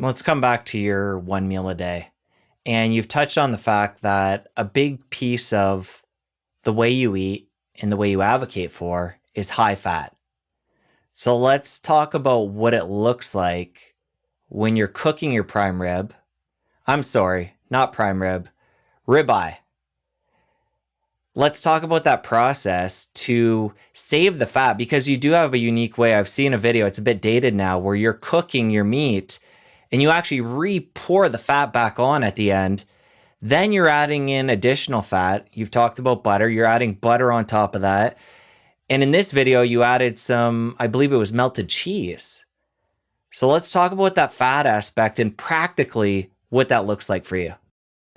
Let's come back to your one meal a day. And you've touched on the fact that a big piece of the way you eat and the way you advocate for is high fat. So let's talk about what it looks like when you're cooking your prime rib. I'm sorry, not prime rib, ribeye. Let's talk about that process to save the fat because you do have a unique way. I've seen a video, it's a bit dated now, where you're cooking your meat and you actually re-pour the fat back on at the end. Then you're adding in additional fat. You've talked about butter. You're adding butter on top of that. And in this video, you added some, I believe it was melted cheese. So let's talk about that fat aspect and practically what that looks like for you.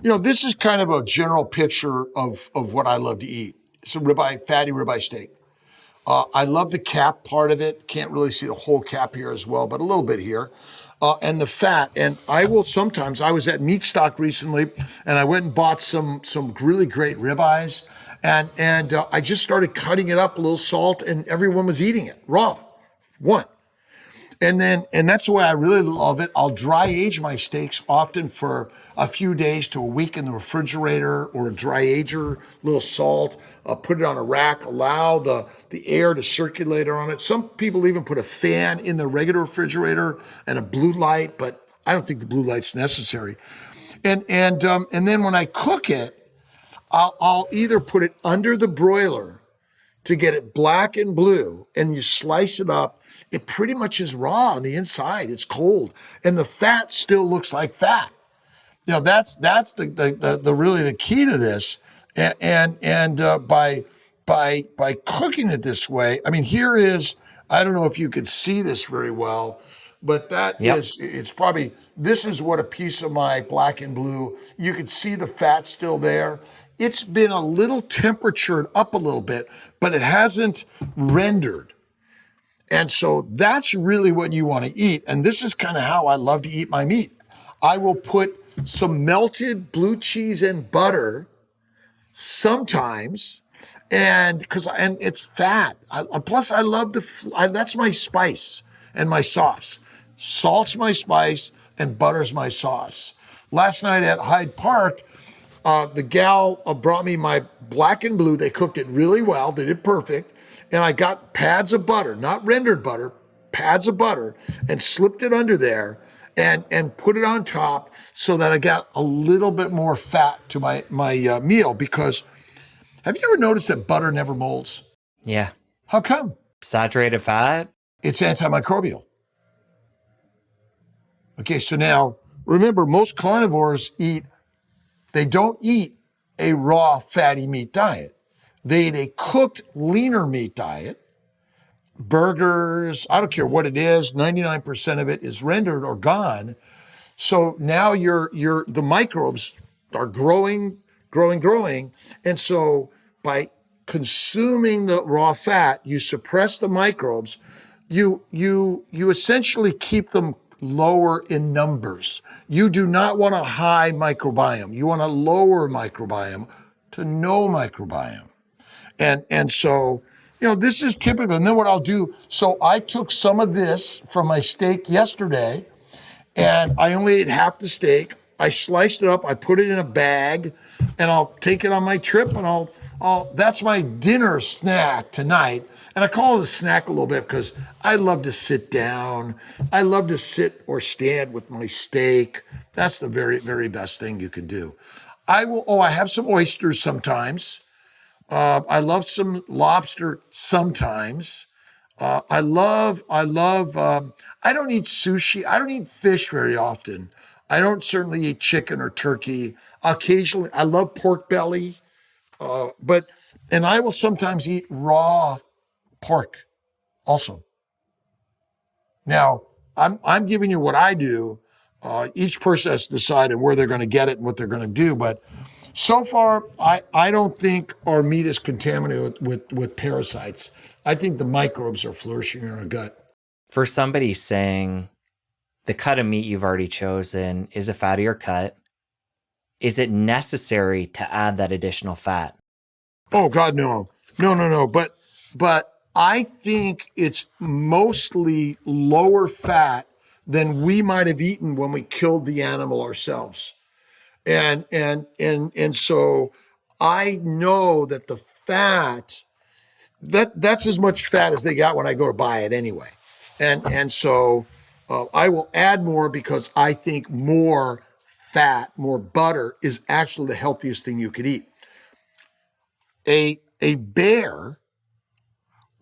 This is kind of a general picture of what I love to eat. It's a fatty ribeye steak. I love the cap part of it. Can't really see the whole cap here as well, but a little bit here. And the fat. And I was at Meat Stock recently, and I went and bought some really great ribeyes. And I just started cutting it up, a little salt, and everyone was eating it raw. One. And that's the way I really love it. I'll dry age my steaks often for a few days to a week in the refrigerator, or a dry ager, little salt. I'll put it on a rack, allow the air to circulate on it. Some people even put a fan in the regular refrigerator and a blue light, but I don't think the blue light's necessary. And then when I cook it, I'll either put it under the broiler to get it black and blue, and you slice it up. It pretty much is raw on the inside. It's cold, and the fat still looks like fat. That's the really the key to this. And by cooking it this way, I mean, here is, I don't know if you could see this very well, but this is what a piece of my black and blue. You can see the fat still there. It's been a little temperatured up a little bit, but it hasn't rendered. And so that's really what you want to eat. And this is kind of how I love to eat my meat. I will put some melted blue cheese and butter sometimes, and it's fat. Plus, I love that's my spice and my sauce. Salt's my spice and butter's my sauce. Last night at Hyde Park, the gal brought me my black and blue. They cooked it really well. They did perfect. And I got pads of butter, not rendered butter, pads of butter, and slipped it under there and put it on top so that I got a little bit more fat to my meal. Because have you ever noticed that butter never molds? Yeah. How come? Saturated fat? It's antimicrobial. Okay, so now remember, most carnivores they don't eat a raw fatty meat diet. They eat a cooked, leaner meat diet. Burgers, I don't care what it is, 99% of it is rendered or gone. So now the microbes are growing. And so by consuming the raw fat, you suppress the microbes. You essentially keep them lower in numbers. You do not want a high microbiome. You want a lower microbiome to no microbiome. And so, this is typical. And then what I'll do, so I took some of this from my steak yesterday, and I only ate half the steak. I sliced it up, I put it in a bag, and I'll take it on my trip, and that's my dinner snack tonight. And I call it a snack a little bit because I love to sit down. I love to sit or stand with my steak. That's the very, very best thing you can do. I have some oysters sometimes. I love some lobster sometimes. I don't eat sushi. I don't eat fish very often. I don't certainly eat chicken or turkey. Occasionally, I love pork belly. And I will sometimes eat raw pork also. Now, I'm giving you what I do. Each person has to decide where they're going to get it and what they're going to do. But so far, I don't think our meat is contaminated with parasites. I think the microbes are flourishing in our gut. For somebody saying the cut of meat you've already chosen is a fattier cut, is it necessary to add that additional fat? Oh, God, no. No. But I think it's mostly lower fat than we might have eaten when we killed the animal ourselves. And so I know that the fat, that's as much fat as they got when I go to buy it anyway. And so I will add more because I think more fat, more butter is actually the healthiest thing you could eat. A bear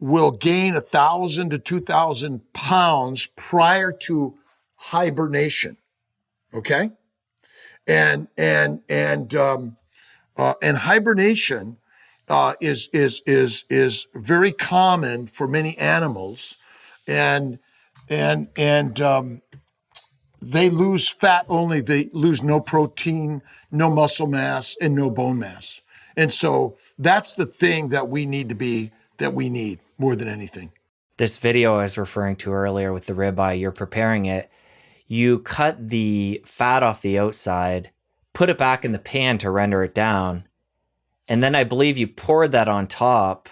will gain 1,000 to 2,000 pounds prior to hibernation. Okay, and hibernation is very common for many animals, and they lose fat only. They lose no protein, no muscle mass, and no bone mass. And so that's the thing that we need more than anything. This video I was referring to earlier with the ribeye, you're preparing it. You cut the fat off the outside, put it back in the pan to render it down, and then I believe you poured that on top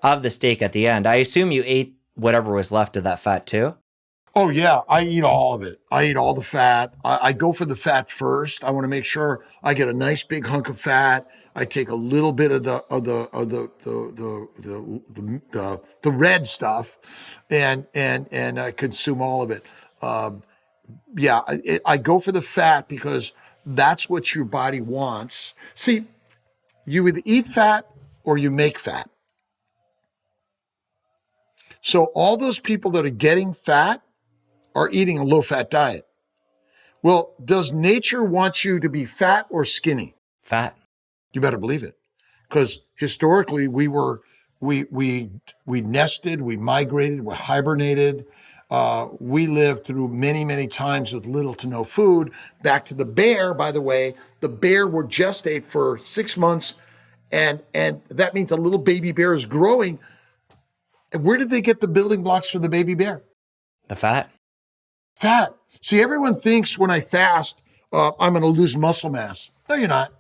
of the steak at the end. I assume you ate whatever was left of that fat too? Oh yeah, I eat all of it. I eat all the fat. I go for the fat first. I want to make sure I get a nice big hunk of fat. I take a little bit of the red stuff, and I consume all of it. I go for the fat because that's what your body wants. See, you either eat fat or you make fat. So all those people that are getting fat are eating a low-fat diet. Well, does nature want you to be fat or skinny? Fat. You better believe it. Because historically we nested, we migrated, we hibernated. We lived through many, many times with little to no food. Back to the bear, by the way, the bear would gestate for 6 months, and that means a little baby bear is growing. And where did they get the building blocks for the baby bear? The fat. Fat. See, everyone thinks when I fast, I'm going to lose muscle mass. No, you're not.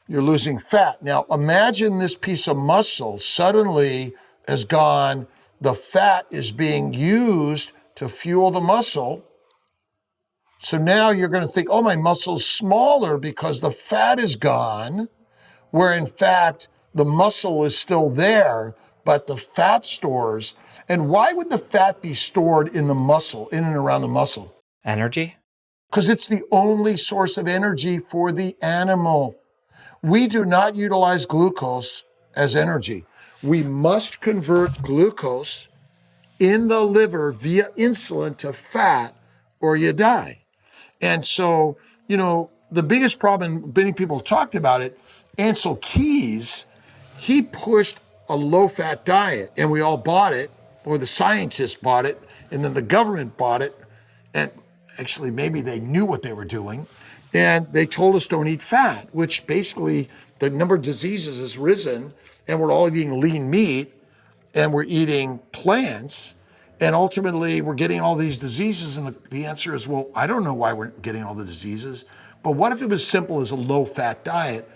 You're losing fat. Now, imagine this piece of muscle suddenly has gone, the fat is being used to fuel the muscle. So now you're going to think, oh, my muscle's smaller because the fat is gone, where in fact, the muscle is still there, but the fat stores. And why would the fat be stored in the muscle, in and around the muscle? Energy? Because it's the only source of energy for the animal. We do not utilize glucose as energy. We must convert glucose in the liver via insulin to fat or you die. And so, the biggest problem, many people talked about it, Ansel Keys, he pushed a low-fat diet and we all bought it, or the scientists bought it, and then the government bought it, and actually maybe they knew what they were doing, and they told us don't eat fat, which basically the number of diseases has risen, and we're all eating lean meat, and we're eating plants, and ultimately we're getting all these diseases, and the answer is, well, I don't know why we're getting all the diseases, but what if it was simple as a low-fat diet?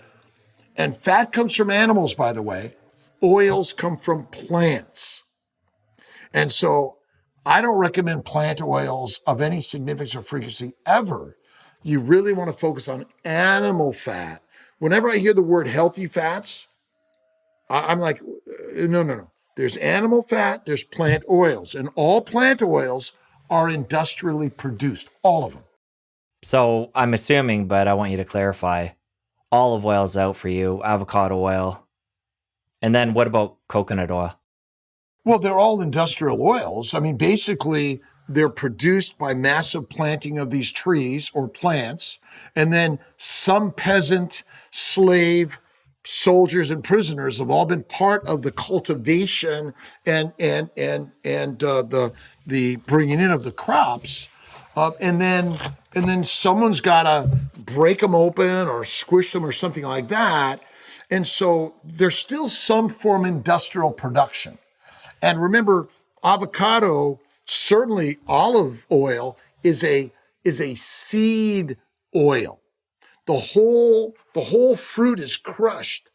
And fat comes from animals, by the way. Oils come from plants. And so I don't recommend plant oils of any significance or frequency ever. You really want to focus on animal fat. Whenever I hear the word healthy fats, I'm like, no. There's animal fat, there's plant oils, and all plant oils are industrially produced, all of them. So I'm assuming, but I want you to clarify, olive oil is out for you, avocado oil. And then what about coconut oil? Well, they're all industrial oils. I mean, basically, they're produced by massive planting of these trees or plants, and then some peasant, slave, soldiers, and prisoners have all been part of the cultivation and the bringing in of the crops, and then someone's got to break them open or squish them or something like that, and so there's still some form of industrial production. And remember, avocado, certainly olive oil, is a seed oil. The whole fruit is crushed.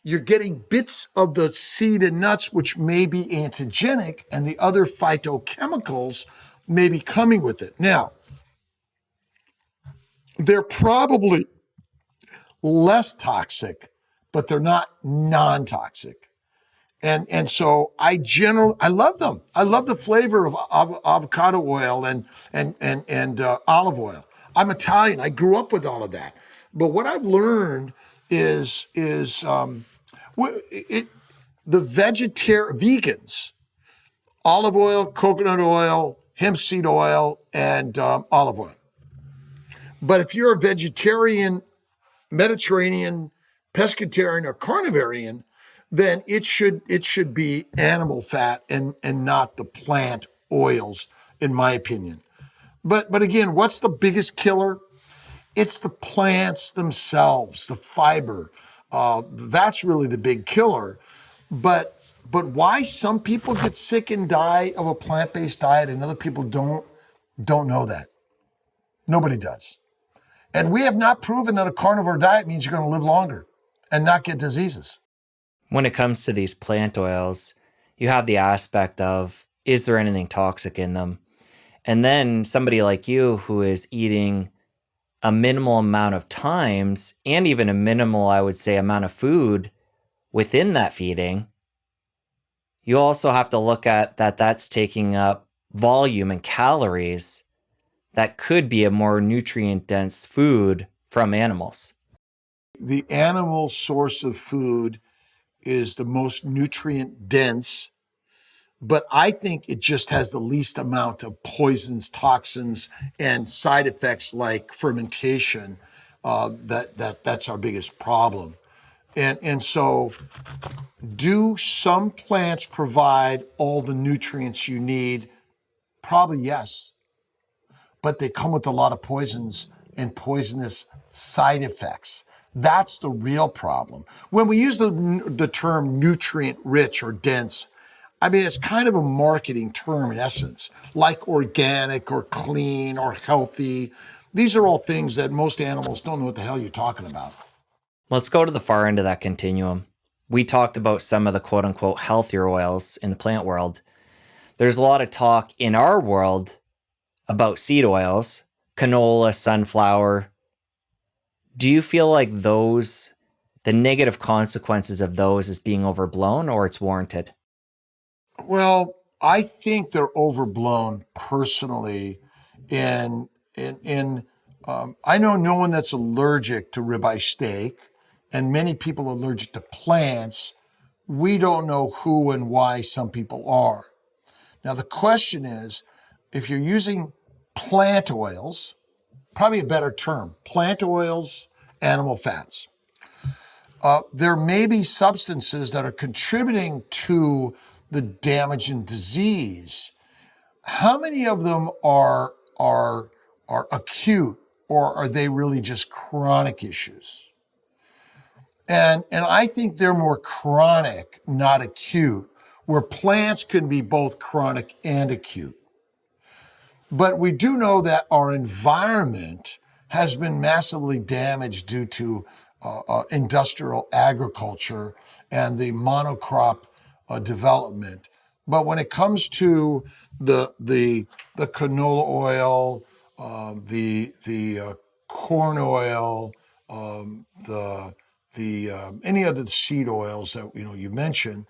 You're getting bits of the seed and nuts, which may be antigenic, and the other phytochemicals maybe coming with it. Now, they're probably less toxic, but they're not non-toxic. And so I love them. I love the flavor of avocado oil and olive oil. I'm Italian. I grew up with all of that. But what I've learned is the vegans, olive oil, coconut oil, hemp seed oil, and olive oil. But if you're a vegetarian, Mediterranean, pescatarian, or carnivorian, then it should be animal fat and not the plant oils, in my opinion. But again, what's the biggest killer? It's the plants themselves, the fiber. That's really the big killer. But why some people get sick and die of a plant-based diet and other people don't know that. Nobody does. And we have not proven that a carnivore diet means you're going to live longer and not get diseases. When it comes to these plant oils, you have the aspect of, is there anything toxic in them? And then somebody like you who is eating a minimal amount of times and even a minimal, I would say, amount of food within that feeding, you also have to look at that's taking up volume and calories that could be a more nutrient-dense food from animals. The animal source of food is the most nutrient dense, but I think it just has the least amount of poisons, toxins, and side effects like fermentation. That's our biggest problem. And so, do some plants provide all the nutrients you need? Probably yes, but they come with a lot of poisons and poisonous side effects. That's the real problem. When we use the term nutrient rich or dense, I mean, it's kind of a marketing term in essence, like organic or clean or healthy. These are all things that most animals don't know what the hell you're talking about. Let's go to the far end of that continuum. We talked about some of the quote unquote healthier oils in the plant world. There's a lot of talk in our world about seed oils, canola, sunflower. Do you feel like the negative consequences of those is being overblown or it's warranted? Well, I think they're overblown personally. I know no one that's allergic to ribeye steak, and many people are allergic to plants. We don't know who and why some people are. Now, the question is, if you're using plant oils, probably a better term, plant oils, animal fats, there may be substances that are contributing to the damage and disease. How many of them are acute, or are they really just chronic issues? And I think they're more chronic, not acute, where plants can be both chronic and acute. But we do know that our environment has been massively damaged due to industrial agriculture and the monocrop development. But when it comes to the canola oil, the corn oil, any other seed oils that you mentioned,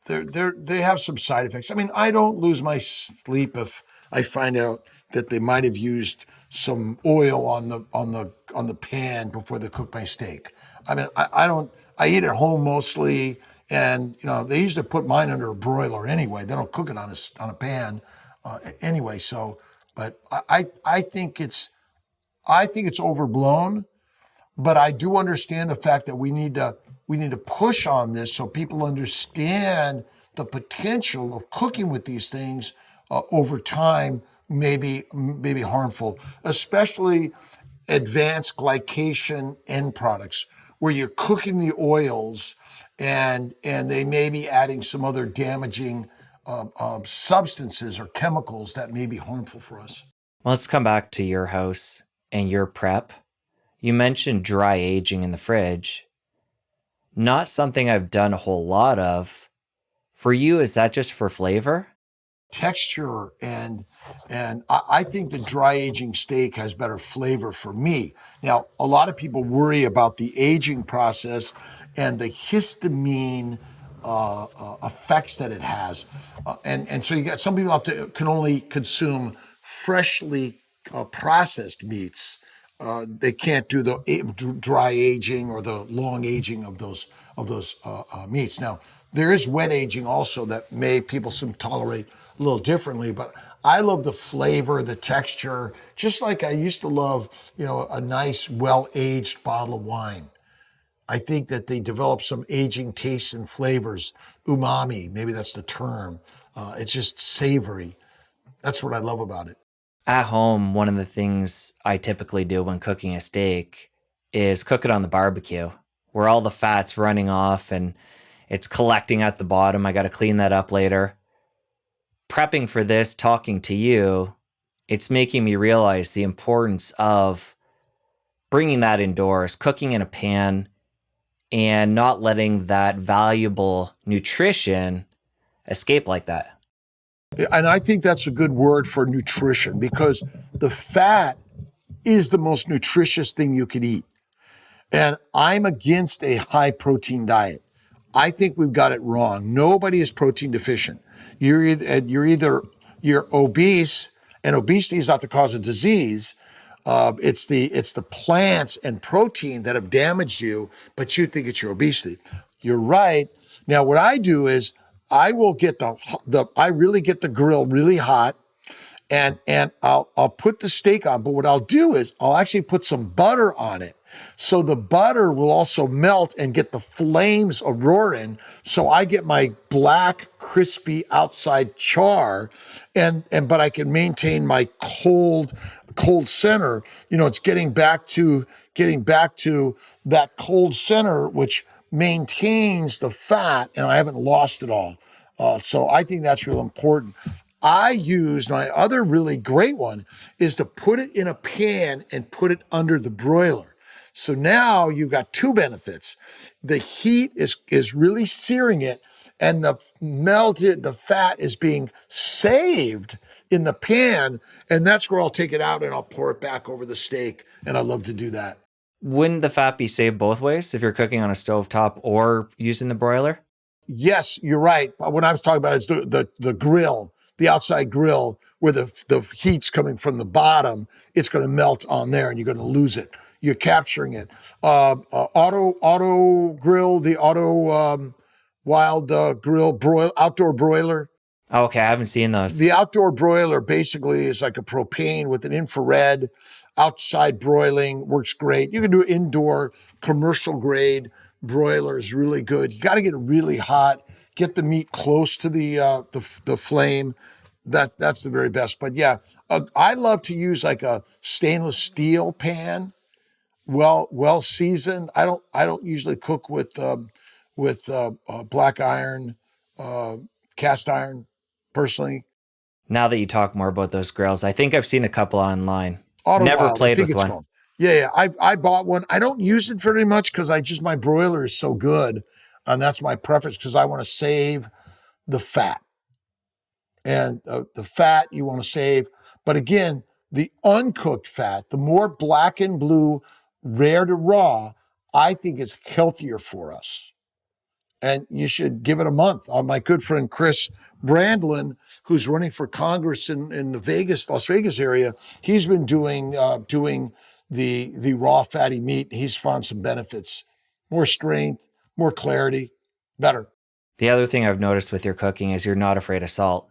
they have some side effects. I mean, I don't lose my sleep if I find out that they might have used some oil on the pan before they cook my steak. I mean, I eat at home mostly, and they usually put mine under a broiler anyway. They don't cook it on a pan anyway. So, but I think it's overblown. But I do understand the fact that we need to push on this so people understand the potential of cooking with these things over time may be harmful, especially advanced glycation end products where you're cooking the oils and they may be adding some other damaging substances or chemicals that may be harmful for us. Let's come back to your house and your prep. You mentioned dry aging in the fridge. Not something I've done a whole lot of. For you, is that just for flavor? texture, and I think the dry aging steak has better flavor for me. Now, a lot of people worry about the aging process and the histamine effects that it has, and so you got some people out there can only consume freshly processed meats. They can't do the dry aging or the long aging of those meats. Now, there is wet aging also that may people some tolerate a little differently, but I love the flavor, the texture, just like I used to love, a nice, well-aged bottle of wine. I think that they develop some aging tastes and flavors, umami, maybe that's the term. It's just savory. That's what I love about it. At home, one of the things I typically do when cooking a steak is cook it on the barbecue, where all the fat's running off and it's collecting at the bottom. I got to clean that up later. Prepping for this, talking to you, it's making me realize the importance of bringing that indoors, cooking in a pan, and not letting that valuable nutrition escape like that. And I think that's a good word for nutrition, because the fat is the most nutritious thing you could eat. And I'm against a high protein diet. I think we've got it wrong. Nobody is protein deficient. You're obese, and obesity is not the cause of disease. It's the plants and protein that have damaged you, but you think it's your obesity. You're right. Now, what I do is I will get I really get the grill really hot, and I'll put the steak on. But what I'll do is I'll actually put some butter on it, so the butter will also melt and get the flames a roaring. So I get my black, crispy outside char, but I can maintain my cold center. It's getting back to that cold center, which maintains the fat, and I haven't lost it all. So I think that's real important. I use my other really great one is to put it in a pan and put it under the broiler. So now you've got two benefits. The heat is really searing it, and the fat is being saved in the pan, and that's where I'll take it out and I'll pour it back over the steak, and I love to do that. Wouldn't the fat be saved both ways if you're cooking on a stovetop or using the broiler? Yes, you're right. What I was talking about is the grill, the outside grill, where the heat's coming from the bottom. It's going to melt on there, and you're going to lose it. You're capturing it. Auto grill, the auto wild grill outdoor broiler. Oh, okay, I haven't seen those. The outdoor broiler basically is like a propane with an infrared outside broiling, works great. You can do indoor commercial grade broiler is really good. You got to get it really hot, get the meat close to the flame. That's the very best. But yeah, I love to use like a stainless steel pan, well seasoned. I don't usually cook with black iron, cast iron, personally. Now that you talk more about those grills, I think I've seen a couple online. Auto Never Wild, I played think with it's one. called. Yeah. I bought one. I don't use it very much because my broiler is so good, and that's my preference because I want to save the fat, and the fat you want to save. But again, the uncooked fat, the more black and blue, rare to raw, I think is healthier for us. And you should give it a month. My good friend Chris Brandlin, who's running for Congress in the Las Vegas area, he's been doing the raw fatty meat. He's found some benefits, more strength, more clarity, better. The other thing I've noticed with your cooking is you're not afraid of salt.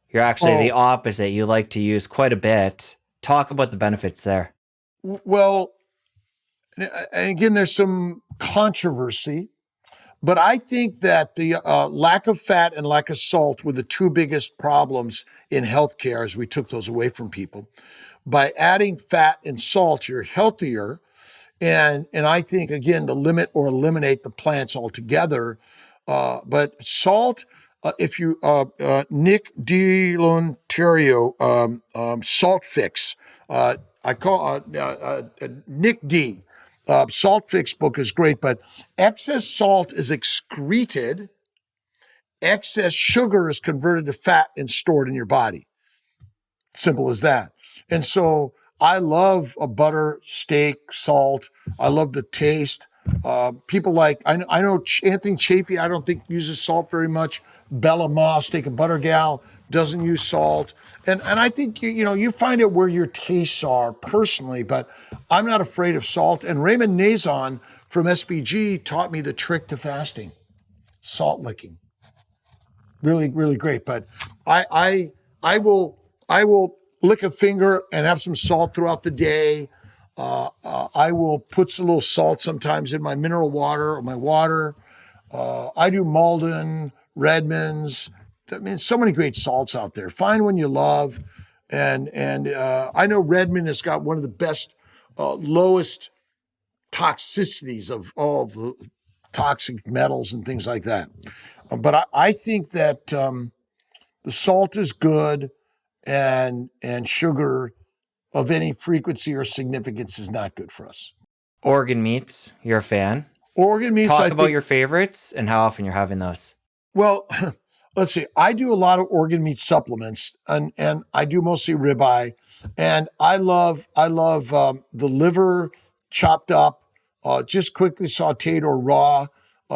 You're actually the opposite. You like to use quite a bit. Talk about the benefits there. Well, and again, there's some controversy. But I think that the lack of fat and lack of salt were the two biggest problems in healthcare as we took those away from people. By adding fat and salt, you're healthier. And I think, again, to limit or eliminate the plants altogether. But salt, if you, Nick DiLontario, Salt Fix, I call Nick D. Salt Fix book is great, but excess salt is excreted excess sugar is converted to fat and stored in your body. Simple as that. And so I love a butter, steak, salt. I love the taste. People like, I know Anthony Chafee, I don't think uses salt very much. Bella Moss, steak and butter gal, doesn't use salt. And I think, you find it where your tastes are personally, but I'm not afraid of salt. And Raymond Nazon from SBG taught me the trick to fasting, salt licking. Really, really great. But I will lick a finger and have some salt throughout the day. I will put a little salt sometimes in my mineral water or my water. I do Malden, Redmond's. I mean, so many great salts out there. Find one you love. And I know Redmond has got one of the best, lowest toxicities of all of the toxic metals and things like that. But I think that the salt is good, and sugar of any frequency or significance is not good for us. Organ meats, you're a fan. Organ meats. Talk about your favorites and how often you're having those. Well, let's see. I do a lot of organ meat supplements, and I do mostly ribeye, and I love the liver chopped up, just quickly sautéed or raw.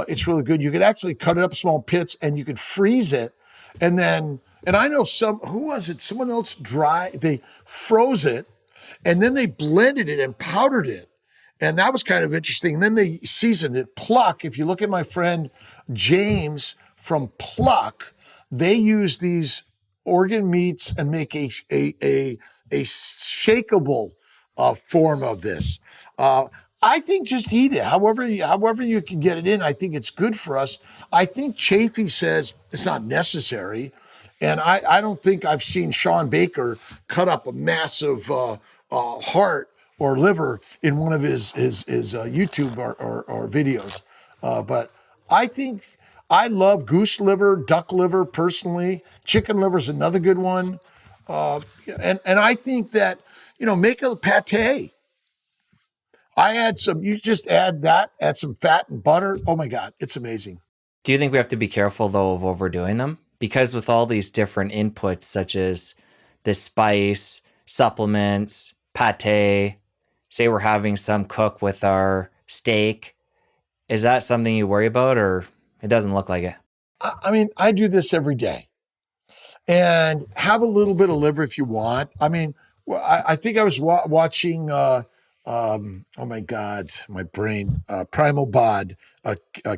It's really good. You could actually cut it up small pits, and you could freeze it, and I know someone else they froze it, and then they blended it and powdered it. And that was kind of interesting. And then they seasoned it. Pluck, if you look at my friend James from Pluck, they use these organ meats and make a shakeable form of this. I think just eat it. However you can get it in, I think it's good for us. I think Chafee says it's not necessary. And I don't think I've seen Sean Baker cut up a massive heart or liver in one of his YouTube or videos. But I think I love goose liver, duck liver personally. Chicken liver is another good one. And I think that, make a pate. You just add some fat and butter. Oh my God, it's amazing. Do you think we have to be careful though of overdoing them? Because with all these different inputs, such as the spice, supplements, pate, say we're having some cook with our steak, is that something you worry about, or it doesn't look like it? I mean, I do this every day. And have a little bit of liver if you want. I mean, I think I was watching, oh my God, my brain, Primal Bod,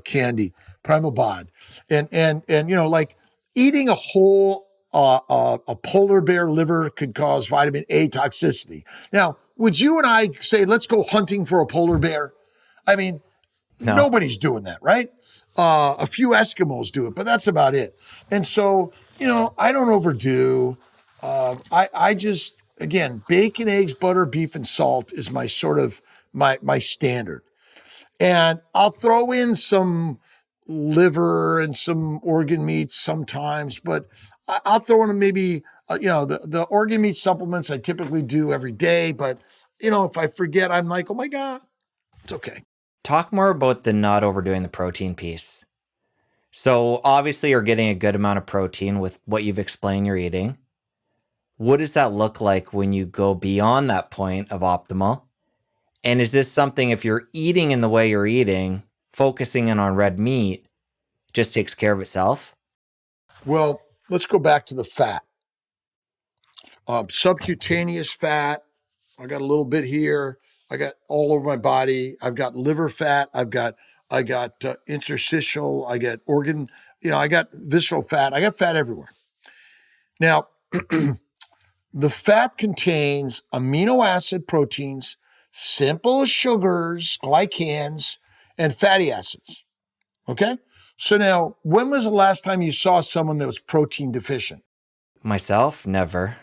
candy, Primal Bod. And like eating a whole, a polar bear liver could cause vitamin A toxicity. Now, would you and I say, let's go hunting for a polar bear? I mean, no. Nobody's doing that, right? A few Eskimos do it, but that's about it. And so, I don't overdo. I just, again, bacon, eggs, butter, beef, and salt is my sort of my standard. And I'll throw in some liver and some organ meats sometimes, but I'll throw in maybe, the organ meat supplements I typically do every day. But, if I forget, I'm like, oh my God, it's okay. Talk more about the not overdoing the protein piece. So obviously you're getting a good amount of protein with what you've explained you're eating. What does that look like when you go beyond that point of optimal? And is this something, if you're eating in the way you're eating, focusing in on red meat, just takes care of itself? Well, let's go back to the fat. Subcutaneous fat, I got a little bit here. I got all over my body. I've got liver fat. I got interstitial. I got organ, I got visceral fat. I got fat everywhere. Now, the fat contains amino acid proteins, simple sugars, glycans, and fatty acids. Okay? So now, when was the last time you saw someone that was protein deficient? Myself? Never.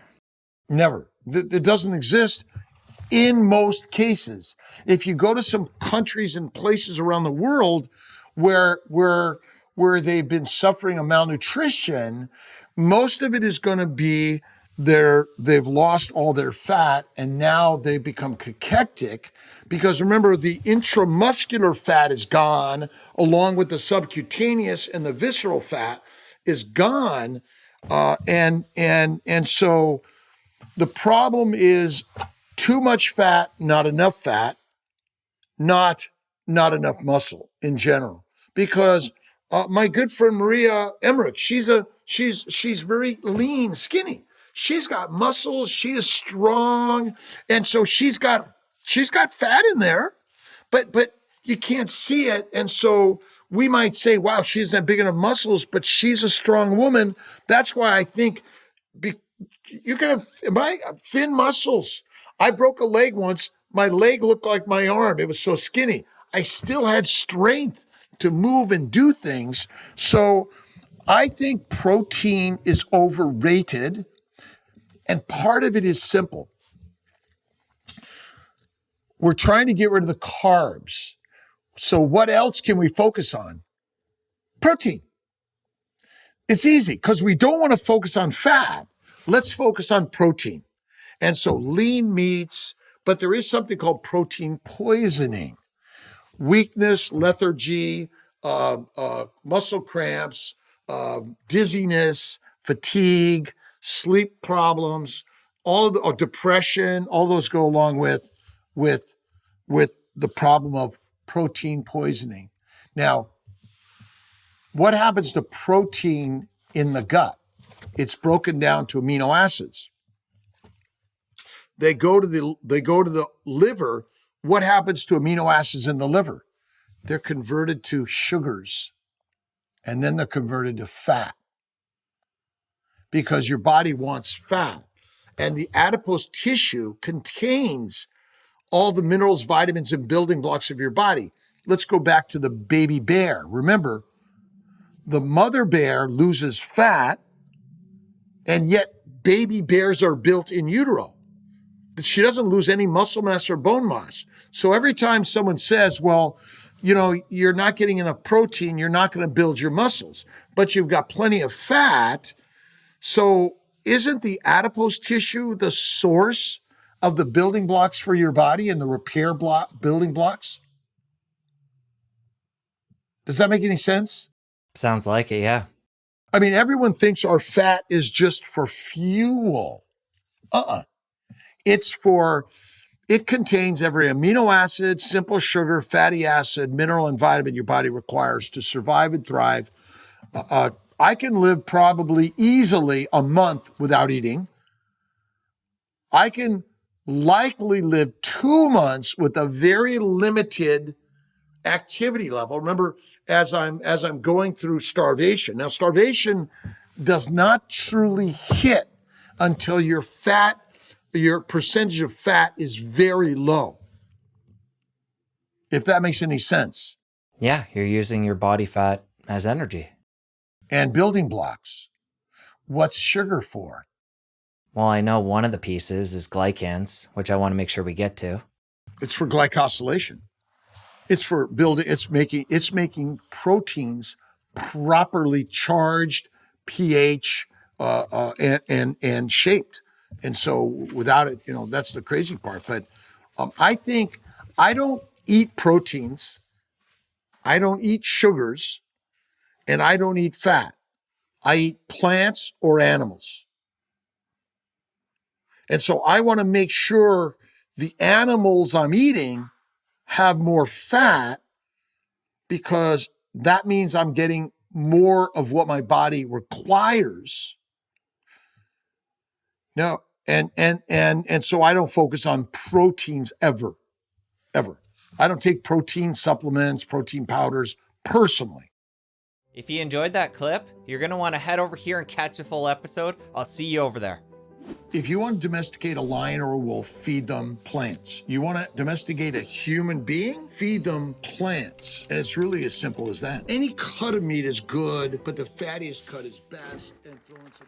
Never. It doesn't exist in most cases. If you go to some countries and places around the world where they've been suffering a malnutrition, most of it is going to be they've lost all their fat and now they become cachectic, because remember, the intramuscular fat is gone along with the subcutaneous and the visceral fat. is gone. And so the problem is too much fat, not enough fat, not enough muscle in general. Because my good friend Maria Emmerich, she's very lean, skinny. She's got muscles. She is strong, and so she's got fat in there, but you can't see it. And so we might say, wow, she doesn't have big enough muscles, but she's a strong woman. That's why I think you can have thin muscles. I broke a leg once. My leg looked like my arm. It was so skinny. I still had strength to move and do things. So I think protein is overrated. And part of it is simple. We're trying to get rid of the carbs. So what else can we focus on? Protein. It's easy because we don't want to focus on fat. Let's focus on protein. And so lean meats, but there is something called protein poisoning. Weakness, lethargy, muscle cramps, dizziness, fatigue, sleep problems, all of the depression, all those go along with the problem of protein poisoning. Now, what happens to protein in the gut? It's broken down to amino acids. They go to the liver. What happens to amino acids in the liver? They're converted to sugars, and then they're converted to fat because your body wants fat. And the adipose tissue contains all the minerals, vitamins, and building blocks of your body. Let's go back to the baby bear. Remember, the mother bear loses fat, and yet baby bears are built in utero. She doesn't lose any muscle mass or bone mass. So every time someone says, well, you're not getting enough protein, you're not going to build your muscles, but you've got plenty of fat. So isn't the adipose tissue the source of the building blocks for your body and the repair building blocks? Does that make any sense? Sounds like it, yeah. I mean, everyone thinks our fat is just for fuel. It contains every amino acid, simple sugar, fatty acid, mineral, and vitamin your body requires to survive and thrive. I can live probably easily a month without eating. I can likely live 2 months with a very limited activity level. Remember, as I'm going through starvation. Now, starvation does not truly hit until your percentage of fat is very low. If that makes any sense. Yeah, you're using your body fat as energy. And building blocks. What's sugar for? Well, I know one of the pieces is glycans, which I want to make sure we get to. It's for glycosylation. It's for building, it's making proteins properly charged, pH, and shaped. And so without it, that's the crazy part. But I think I don't eat proteins, I don't eat sugars, and I don't eat fat. I eat plants or animals. And so I want to make sure the animals I'm eating have more fat because that means I'm getting more of what my body requires. No, and so I don't focus on proteins ever. I don't take protein supplements, protein powders personally. If you enjoyed that clip, you're going to want to head over here and catch the full episode. I'll see you over there. If you want to domesticate a lion or a wolf, feed them plants. You want to domesticate a human being? Feed them plants. And it's really as simple as that. Any cut of meat is good, but the fattiest cut is best. And throw in some